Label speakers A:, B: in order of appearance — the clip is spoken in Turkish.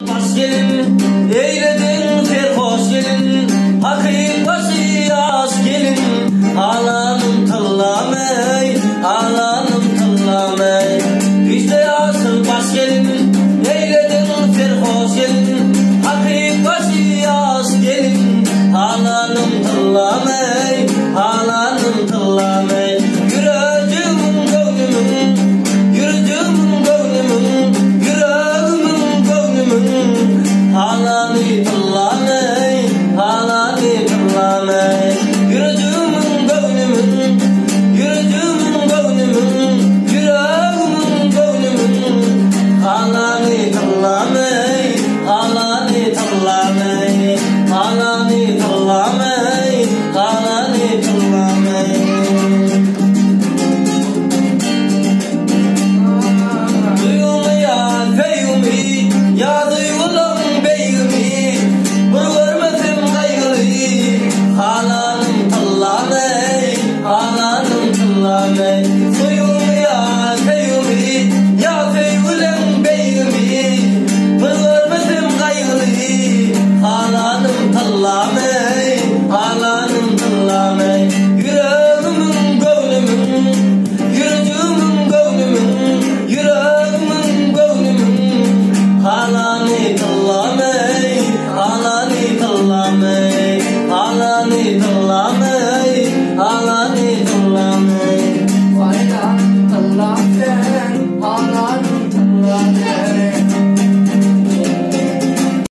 A: Baş gelin, eyledin ferhoş gelin, hakikası yaz gelin. Ağlanım tıllam ey, ağlanım tıllam ey. İşte yazın baş gelin, eyledin ferhoş gelin, hakikası yaz gelin. Ağlanım tıllam ey, ağlanım tıllam ey. Yüreğimin gönlümün, yüreğimin gönlümün, yüreğimin gönlümün. Ağlanı tıllam